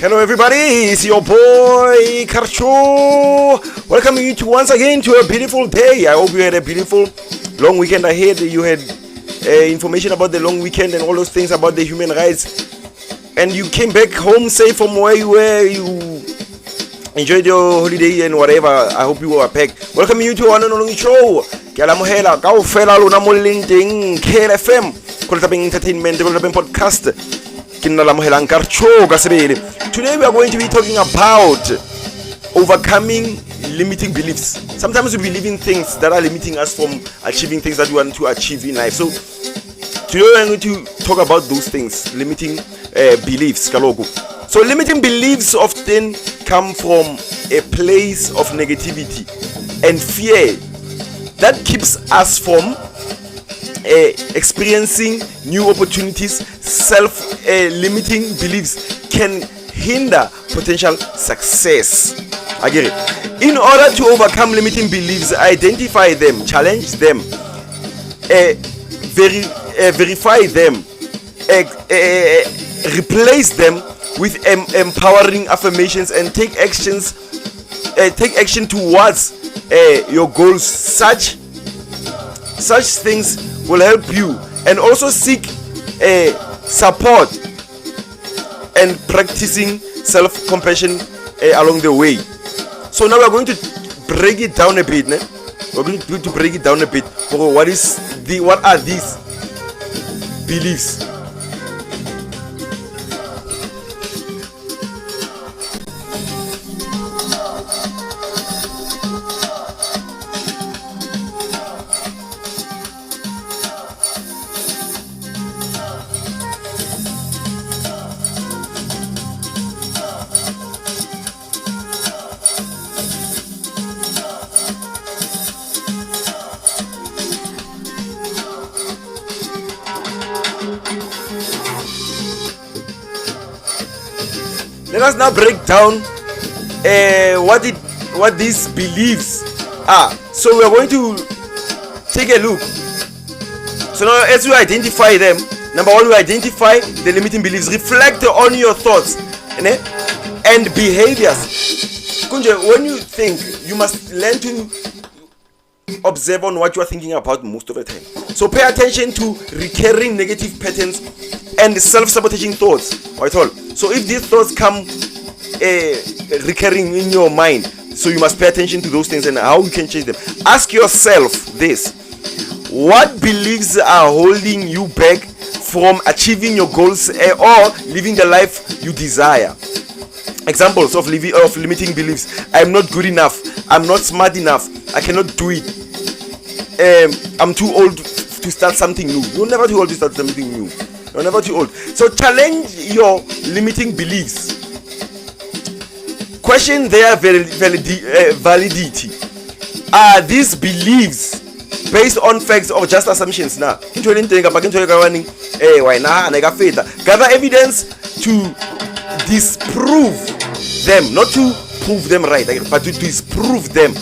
Hello everybody, it's your boy Karcho. Welcoming you to once again to a beautiful day. I hope you had a beautiful long weekend ahead. You had information about the long weekend and all those things about the human rights. And you came back home safe from where you were. You enjoyed your holiday and whatever. I hope you were back. Welcoming you to one and only show. Kalamohela, Kaufela, Lunamo Linting, KLFM, Koltabing Entertainment, Development Podcast. Today we are going to be talking about overcoming limiting beliefs. Sometimes we believe in things that are limiting us from achieving things that we want to achieve in life. So today we are going to talk about those things, limiting beliefs. So limiting beliefs often come from a place of negativity and fear that keeps us from experiencing new opportunities. Self-limiting beliefs can hinder potential success. I get it. In order to overcome limiting beliefs, identify them, challenge them, verify them, replace them with empowering affirmations, and take action towards your goals. Such things will help you, and also seek support and practicing self-compassion along the way. So now we're going to break it down a bit. We're going to break it down a bit. What are these beliefs? Let us now break down what these beliefs are. So we are going to take a look. So now, as we identify them, number one, we identify the limiting beliefs. Reflect on your thoughts and behaviors. Kunje, when you think, you must learn to observe on what you are thinking about most of the time. So pay attention to recurring negative patterns and self-sabotaging thoughts. So if these thoughts come recurring in your mind, so you must pay attention to those things and how you can change them. Ask yourself this: what beliefs are holding you back from achieving your goals or living the life you desire? Examples of limiting beliefs: I'm not good enough, I'm not smart enough, I cannot do it, I'm too old to start something new. You're never too old to start something new. You're never too old. So challenge your limiting beliefs. Question their validity. Are these beliefs based on facts or just assumptions? Gather evidence to disprove them, not to prove them right, but to disprove them.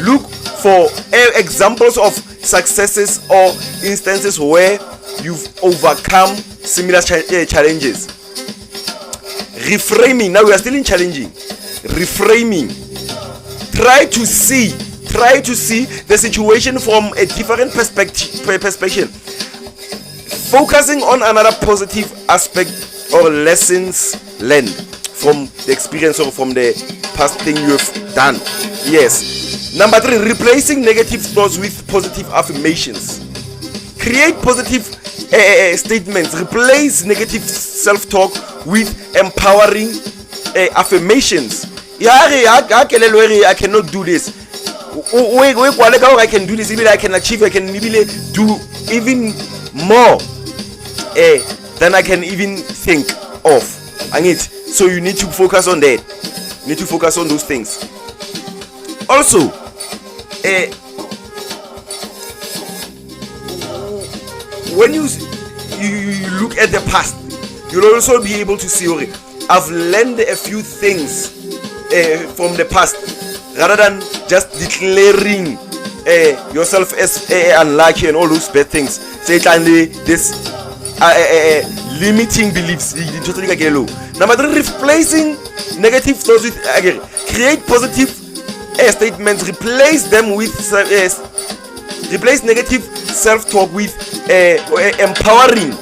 Look for examples of successes or instances where you've overcome similar challenges. Reframing. Now we are still in challenging. Reframing. Try to see the situation from a different perspective. Focusing on another positive aspect or lessons learned from the experience or from the past thing you have done. Yes. Number 3, replacing negative thoughts with positive affirmations. Create positive statements. Replace negative self-talk with empowering affirmations. I cannot do this. I can do this. Even I can achieve. I can even do even more than I can even think of. So you need to focus on that. You need to focus on those things. Also, when you look at the past, you'll also be able to see, I've learned a few things from the past, rather than just declaring yourself as unlucky and all those bad things. Say this limiting beliefs. Number 3, replacing negative thoughts with create positive statements. Replace them with replace negative self-talk with empowering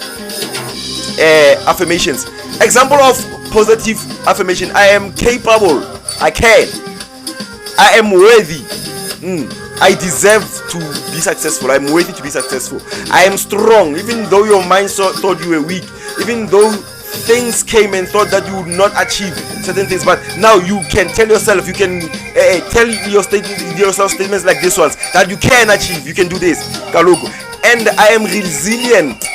affirmations. Example of positive affirmation: I am capable. I can. I am worthy. I deserve to be successful. I am worthy to be successful. I am strong. Even though your mind thought you were weak, even though things came and thought that you would not achieve certain things, but now you can tell yourself, you can tell yourself statements like this ones, that you can achieve, you can do this. And I am resilient.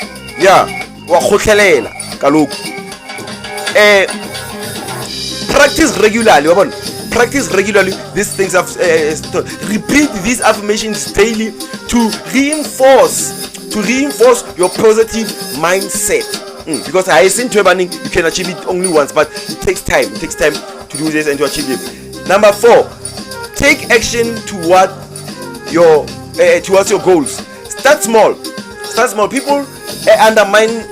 Practice regularly these things. Repeat these affirmations daily to reinforce your positive mindset. Because I think you can achieve it only once, but it takes time to do this and to achieve it. Number 4, take action towards your goals. Start small. People undermine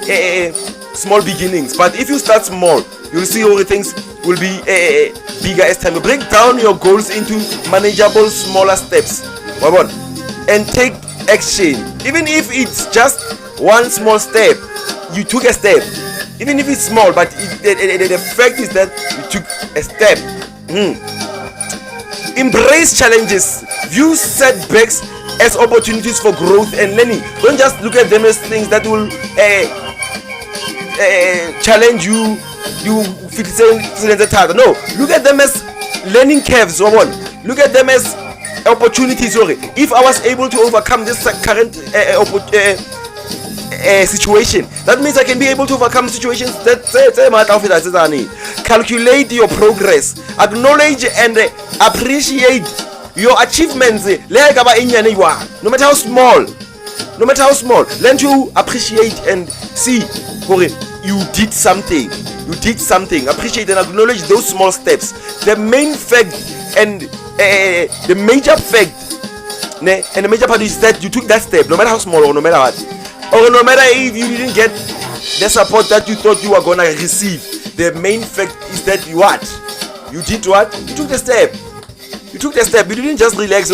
small beginnings, but if you start small, you'll see all the things will be bigger as time. You break down your goals into manageable, smaller steps, and take action. Even if it's just one small step, you took a step. Even if it's small, but the fact is that you took a step. Embrace challenges. View setbacks as opportunities for growth and learning. Don't just look at them as things that will challenge you. No, look at them as learning curves. Look at them as opportunities. If I was able to overcome this current situation, that means I can be able to overcome situations that calculate your progress, acknowledge and appreciate your achievements, no matter how small. Learn to appreciate and see you did something. Appreciate and acknowledge those small steps. The main fact and the major fact and the major part is that you took that step, no matter how small or no matter what, or no matter if you didn't get the support that you thought you were gonna receive. The main fact is that you did what? You took the step. You didn't just relax.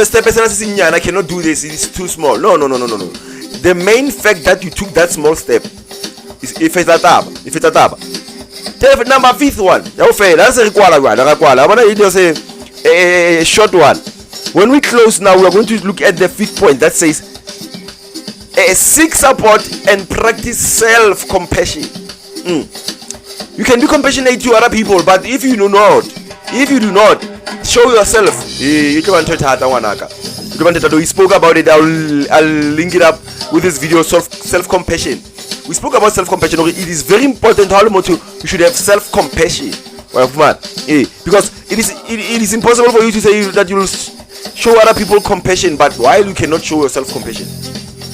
Step I cannot do this. It's too small. No. The main fact that you took that small step is if it's a tab. Number 5th one. That's a short one. When we close now, we are going to look at the 5th point that says seek support and practice self-compassion. You can be compassionate to other people, but if you do not show yourself, we spoke about it. I'll link it up with this video. Self-compassion. We spoke about self-compassion. It is very important how you should have self-compassion, because it is impossible for you to say that you will show other people compassion, but while you cannot show yourself compassion,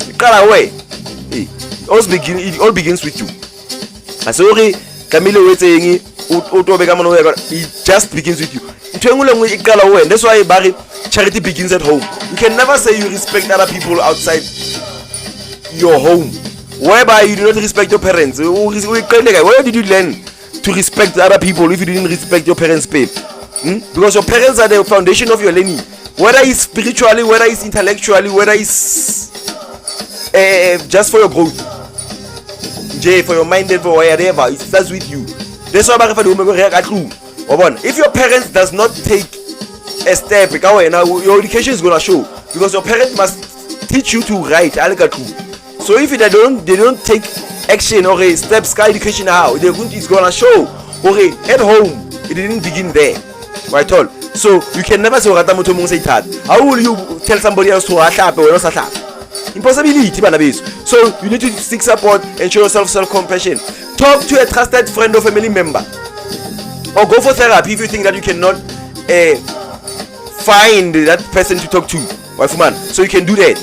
it all begins with you. Sorry, Camilo was saying it just begins with you. That's why charity begins at home. You can never say you respect other people outside your home, whereby you do not respect your parents. Where did you learn to respect other people if you didn't respect your parents' pain? Because your parents are the foundation of your learning, whether it's spiritually, whether it's intellectually, whether it's just for your growth, for your mind and for whatever. It starts with you. That's why if your parents does not take a step, your education is gonna show, because your parents must teach you to write. So if they don't take action or a step, education it's gonna show. At home, it didn't begin there. Right all. So you can never say how will you tell somebody else to clap or not clap? Impossibility. So you need to seek support and show yourself self-compassion. Talk to a trusted friend or family member, or go for therapy if you think that you cannot find that person to talk to. So you can do that.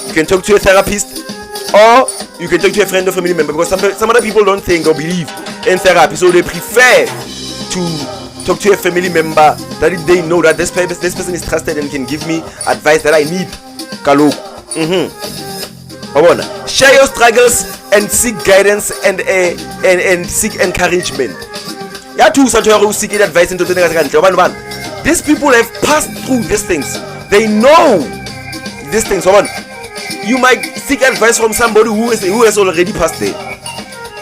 You can talk to a therapist, or you can talk to a friend or family member, because some other people don't think or believe in therapy, so they prefer to talk to a family member that they know that this person is trusted and can give me advice that I need. Share your struggles and seek guidance and seek encouragement. Yeah, too such a seeking advice into the next. These people have passed through these things. They know these things. You might seek advice from somebody who has already passed there,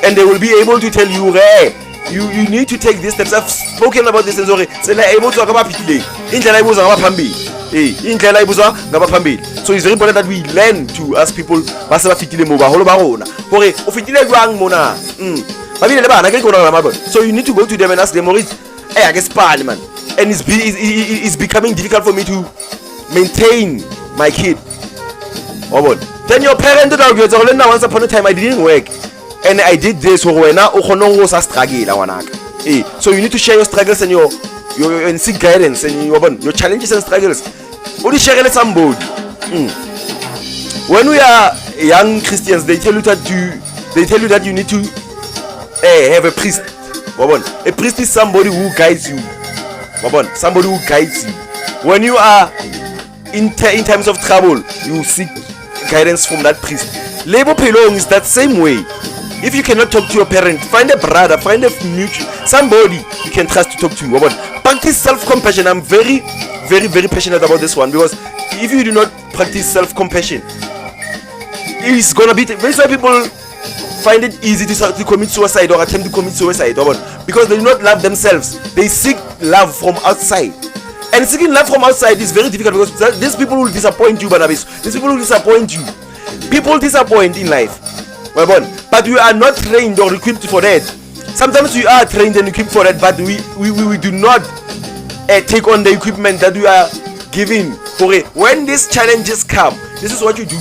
and they will be able to tell you, hey, you need to take these steps. I've spoken about this and so able to so it's very important that we learn to ask people so you need to go to them and ask them, hey, I guess man, and it's becoming difficult for me to maintain my kid. Then your parent once upon a time I didn't work and I did this, so you need to share your struggles and your and seek guidance and your challenges and struggles. Only share with somebody. When we are young Christians, they tell you that you need to have a priest. A priest is somebody who guides you. Somebody who guides you. When you are in times of trouble, you seek guidance from that priest. Labor Pelong is that same way. If you cannot talk to your parent, find a brother, find a mutual, somebody you can trust to talk to. Practice self-compassion. I'm very, very, very passionate about this one, because if you do not practice self-compassion, it's gonna be very some people find it easy to commit suicide or attempt to commit suicide because they do not love themselves. They seek love from outside, and seeking love from outside is very difficult because these people will disappoint you, Barnabas. These people will disappoint you. People disappoint in life, but we are not trained or equipped for that. Sometimes we are trained and equipped for that, but we do not take on the equipment that we are given for it. When these challenges come, this is what you do.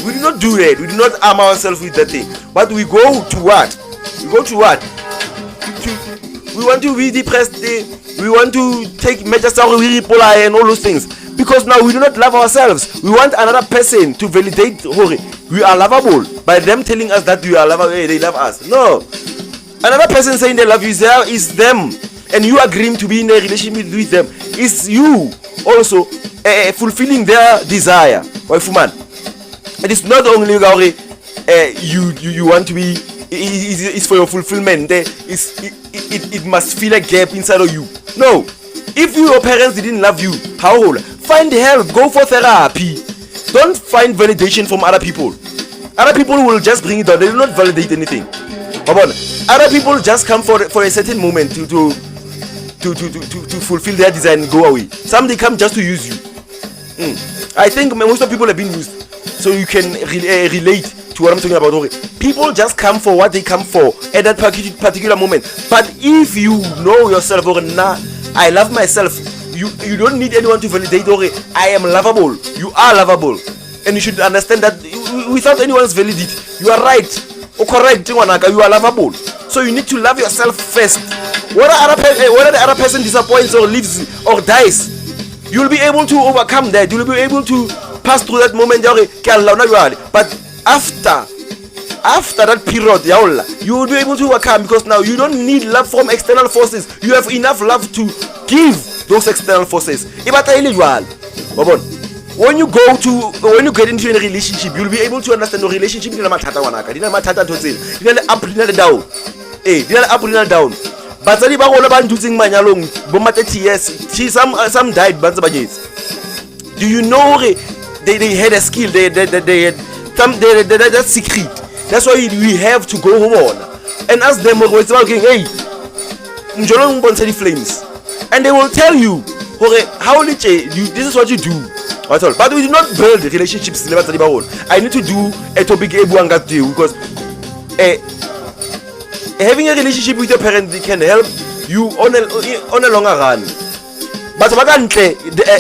We do not do that. We do not arm ourselves with that thing, but we go to what? We go to what? We want to be depressed. We want to take measures and all those things, because now we do not love ourselves. We want another person to validate we are lovable by them telling us that we are lovable. They love us. No, another person saying they love you is them, and you agreeing to be in a relationship with them is you also fulfilling their desire. It is not only you want to be. It's for your fulfillment. It must fill a gap inside of you. No, if your parents didn't love you, find help. Go for therapy. Don't find validation from other people. Other people will just bring it down. They will not validate anything. Other people just come for a certain moment to fulfill their desire and go away. Some they come just to use you. I think most of people have been used, so you can relate to what I'm talking about. People just come for what they come for at that particular moment. But if you know yourself, I love myself, you don't need anyone to validate. I am lovable. You are lovable, and you should understand that without anyone's validity, you are right or correct. You are lovable. So you need to love yourself first. Whether the other person disappoints or leaves or dies, you will be able to overcome that. You will be able to pass through that moment. But after that period, you will be able to overcome, because now you don't need love from external forces. You have enough love to give those external forces. When you get into a relationship, you'll be able to understand the relationship. Down. But some died. Do you know they had a skill? They had that secret. That's why we have to go home and ask them, hey, the flames, and they will tell you, how this is what you do. But we do not build relationships. I need to do a topic because having a relationship with your parent can help you on a longer run. But they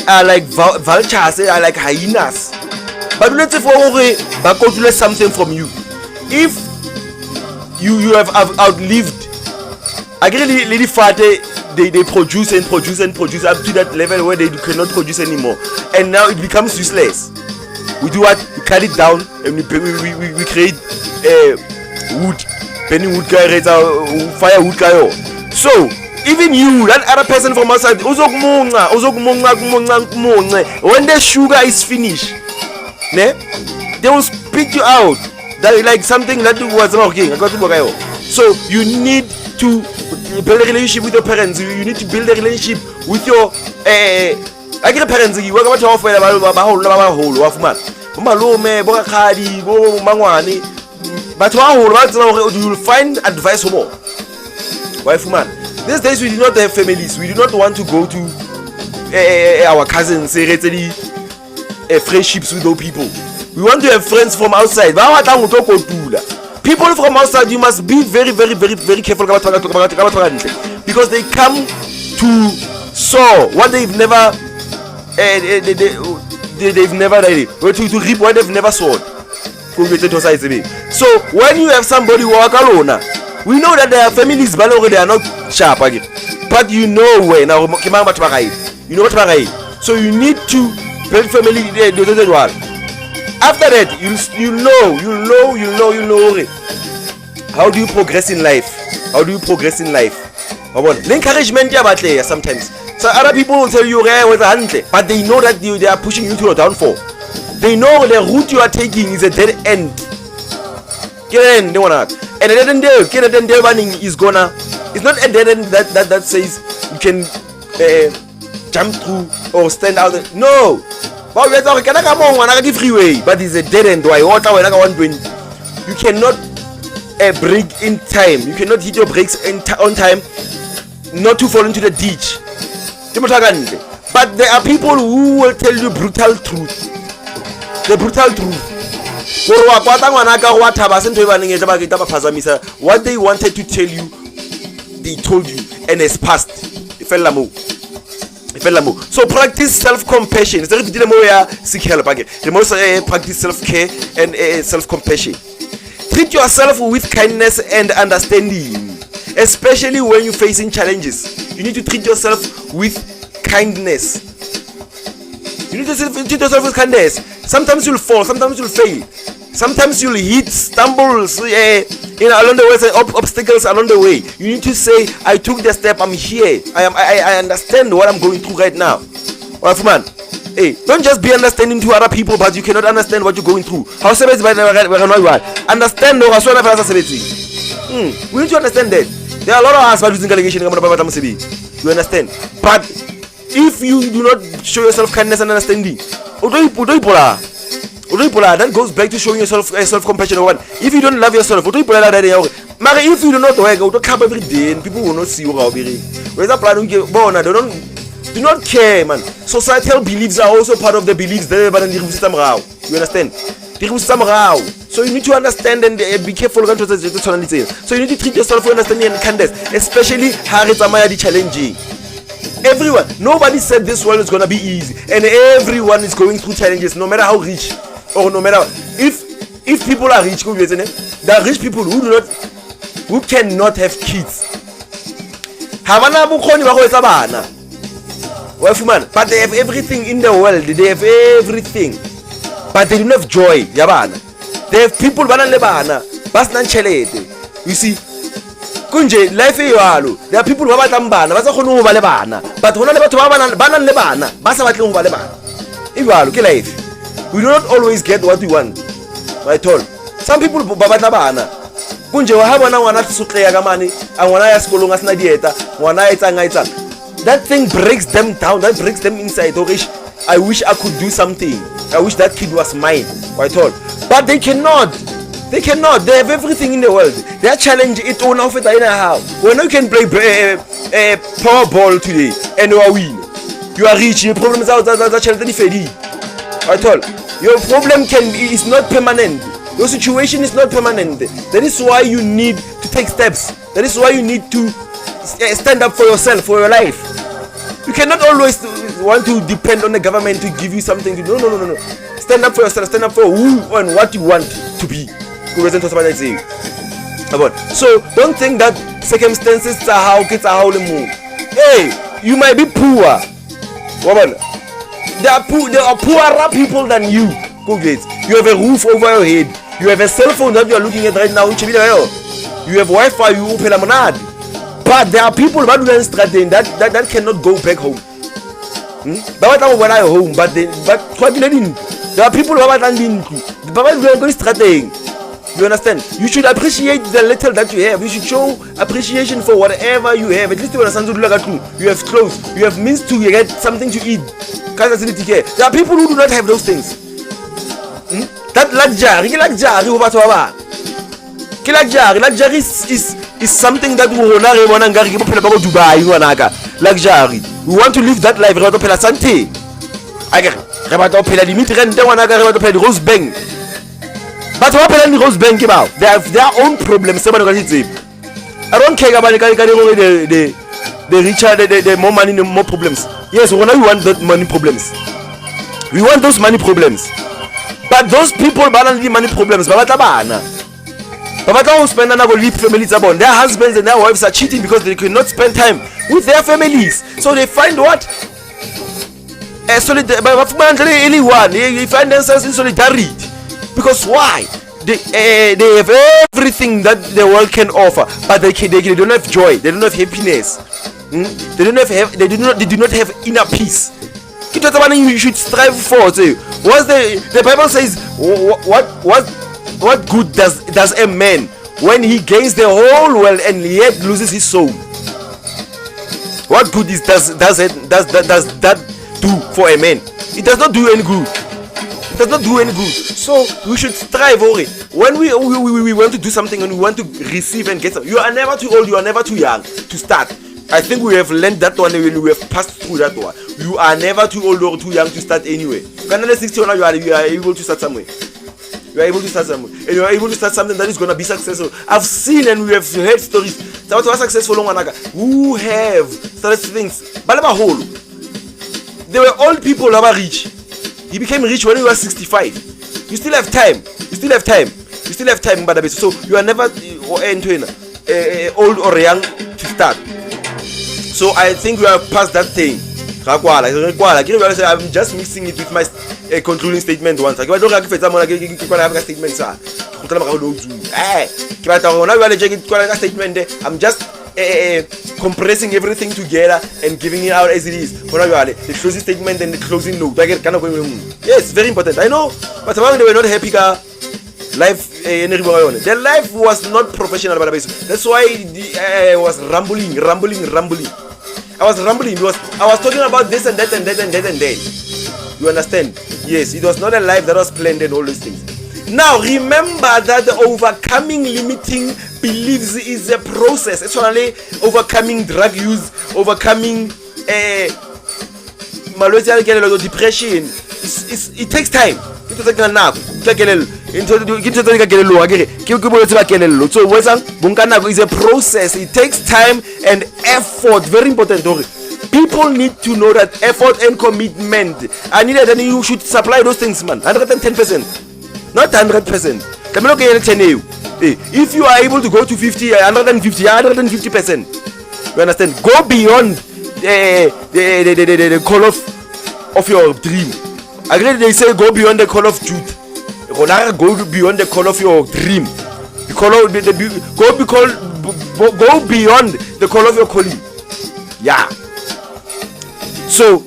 are like vultures, they are like hyenas. But let's say for something from you. If you have outlived, I get really fat. They produce and produce and produce up to that level where they cannot produce anymore, and now it becomes useless. We do what? We cut it down and we create wood, burning wood guy, firewood guy. So even you, that other person from outside, when the sugar is finished, they will picked you out. That like something that was working. So you need to build a relationship with your parents. You need to build a relationship with your parents. You work about but you will find advice more. Wife man. These days we do not have families. We do not want to go to our cousins, friendships with those people. We want to have friends from outside. People from outside, you must be very, very, very, very careful because they come to sow what they've never they've never done, to reap what they've never sowed. So when you have somebody who walk alone, we know that there are families but they are not sharp again. But you know where now you know what. So you need to build family. After that, you'll know how do you progress in life. The encouragement sometimes. So other people will tell you but they know that they are pushing you to your downfall. They know the route you are taking is a dead end. And a dead end is gonna. It's not a dead end that says you can jump through or stand out. No. But it's a dead end. You cannot brake in time. You cannot hit your brakes on time not to fall into the ditch. But there are people who will tell you brutal truth. The brutal truth. What they wanted to tell you, they told you, and it's past. So practice self-compassion. Practice self-care and self-compassion. Treat yourself with kindness and understanding, especially when you're facing challenges. You need to treat yourself with kindness. Sometimes you'll fall, sometimes you'll fail, sometimes you'll hit stumbles along the way, obstacles along the way. You need to say, I took the step, I'm here, I understand what I'm going through right now. Man, hey, don't just be understanding to other people but you cannot understand what you're going through. Understand. We need to understand that there are a lot of us using allegation. You understand? But if you do not show yourself kindness and understanding, that goes back to showing yourself self-compassion. If you don't love yourself, if you do not work every day and people will not see you. Do not care, man. Societal beliefs are also part of the beliefs that you understand? So you need to understand and be careful. So you need to treat yourself with understanding and kindness, especially the challenging. Everyone, nobody said this world is gonna be easy, and everyone is going through challenges, no matter how rich or no matter if people are rich. There are rich people who cannot have kids. But they have everything in the world. They have everything, but they don't have joy. They have people you see. Life there are people who are but we do not always get what we want. Right all. Some people that thing breaks them down, that breaks them inside. I wish I could do something. I wish that kid was mine. Right all. But they cannot. They have everything in the world. Their challenge is to know how. When you can play Powerball today and you are win, you are rich. Your problem is out that challenge at all. Your problem is not permanent. Your situation is not permanent. That is why you need to take steps. That is why you need to stand up for yourself, for your life. You cannot always want to depend on the government to give you something to do. No. Stand up for yourself. Stand up for who and what you want to be. So don't think that circumstances are how kids are how they move. Hey, you might be poor. There are poorer people than you. You have a roof over your head. You have a cell phone that you are looking at right now. You have Wi-Fi. You open a monad. But there are people that cannot go back home. But home. But There are people who are not going strategy. You understand? You should appreciate the little that you have. You should show appreciation for whatever you have. At least you have clothes, you have means to get something to eat. There are people who do not have those things. That luxury is something that we luxury. We want to live that life. Rose Bank. But what happened in Rose Bank about? They have their own problems. I don't care about the richer, the more money, the more problems. Yes, we want that money problems. We want those money problems. But those people balance the money problems. But spend and leave families about. Their husbands and their wives are cheating because they cannot spend time with their families. So they find what? They find themselves in solidarity. Because why? They have everything that the world can offer, but they don't have joy. They don't have happiness. They do not have inner peace. It's not something you should strive for. So, the Bible says, what good does a man when he gains the whole world and yet loses his soul? What good does that do for a man? It does not do any good. It does not do any good. So we should strive for it. When we want to do something and we want to receive and get something, you are never too old, you are never too young to start. I think we have learned that one when we have passed through that one. You are never too old or too young to start anyway. When 60 you are able to start somewhere. You are able to start somewhere. And you are able to start something that is going to be successful. I've seen and we have heard stories that were successful who have started things. They were old people who are rich. He became rich when he was 65. You still have time. Mbadabeso. So you are never old or young to start. So I think we have passed that thing. I'm just mixing it with my concluding statement once. I'm just compressing everything together and giving it out as it is. The closing statement and the closing note. Yes, very important. I know, but they were not happy. Their life was not professional. That's why I was rambling. I was rambling because I was talking about this and that and that and that and that. You understand? Yes, it was not a life that was planned and all those things. Now remember that the overcoming limiting beliefs is a process. It's only overcoming drug use, overcoming depression. It takes time. So is a process. It takes time and effort. Very important. People need to know that effort and commitment. I need that you should supply those things, man. 110%, not 100%. If you are able to go to 50, 150%. You understand? Go beyond the call of your dream. I agree. They say go beyond the call of duty. Go beyond the call of your dream. Go beyond the call of your calling. Yeah. So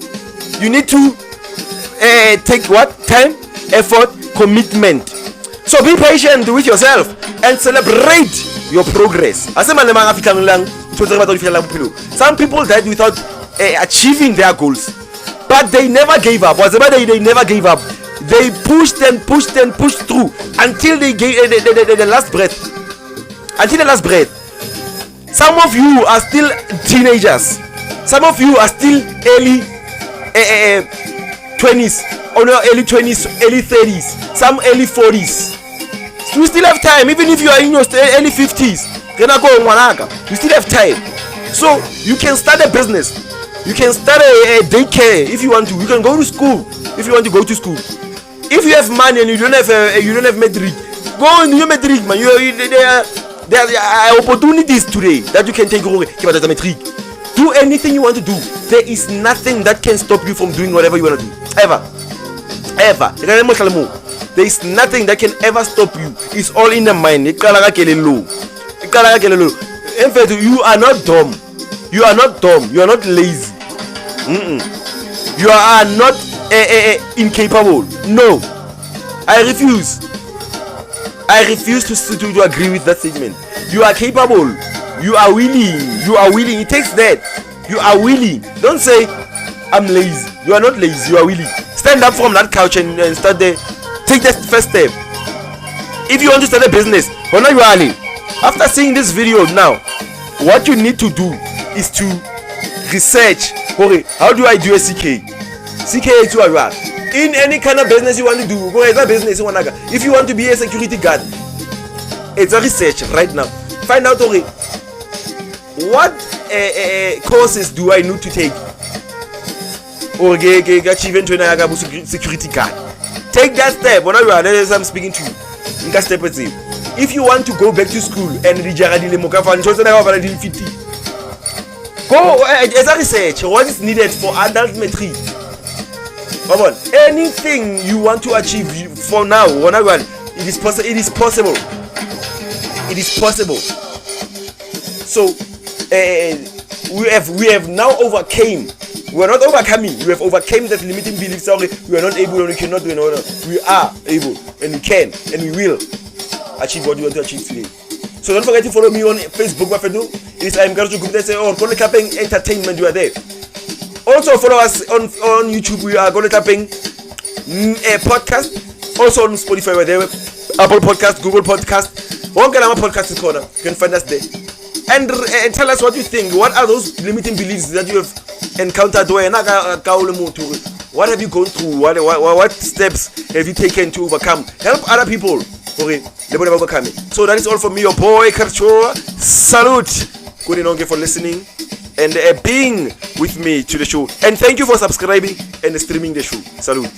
you need to take what? Time, effort, commitment. So be patient with yourself and celebrate your progress. Some people died without achieving their goals, but they never gave up. They never gave up. They pushed through until they gave the last breath. Until the last breath. Some of you are still teenagers. Some of you are still early 20s, or no, early 20s, early 30s, some early 40s. You still have time, even if you are in your early 50s. You still have time. So you can start a business. You can start a daycare if you want to. You can go to school if you want to go to school. If you have money and you don't have metric, go and do your metric, man. There are opportunities today that you can take over. Do anything you want to do. There is nothing that can stop you from doing whatever you want to do. Ever. There is nothing that can ever stop you. It's all in the mind. In fact, you are not dumb. You are not dumb. You are not lazy. You are not incapable. No. I refuse to agree with that statement. You are capable, you are willing. It takes that. You are willing. Don't say I'm lazy. You are not lazy, you are willing. Stand up from that couch and start there. Take that first step. If you want to start a business, after seeing this video now, what you need to do is to research. Okay, how do I do a CK? In any kind of business you want to do, if you want to be a security guard, it's a research right now. Find out, okay, what courses do I need to take or achieve security guard. Take that step. As I'm speaking to you, if you want to go back to school and go as a research what is needed for adult matric. Anything you want to achieve for now, it is possible. It is possible. So we have now overcame. We are not overcoming. We have overcome that limiting belief. Sorry, we are not able, or we cannot do another. We are able, and we can, and we will achieve what we want to achieve today. So don't forget to follow me on Facebook. It is I'm Garjo Gupta or Gole Tapping Entertainment. You are there. Also follow us on YouTube. We are Gole Tapping podcast. Also on Spotify. We are there. Apple Podcast, Google Podcast. One kind of podcast is corner. You can find us there. And tell us what you think. What are those limiting beliefs that you have encountered? What have you gone through? What steps have you taken to overcome? Help other people. Okay, overcoming. So that is all from me, your boy Karcho. Salute. Good for listening and being with me to the show. And thank you for subscribing and streaming the show. Salute.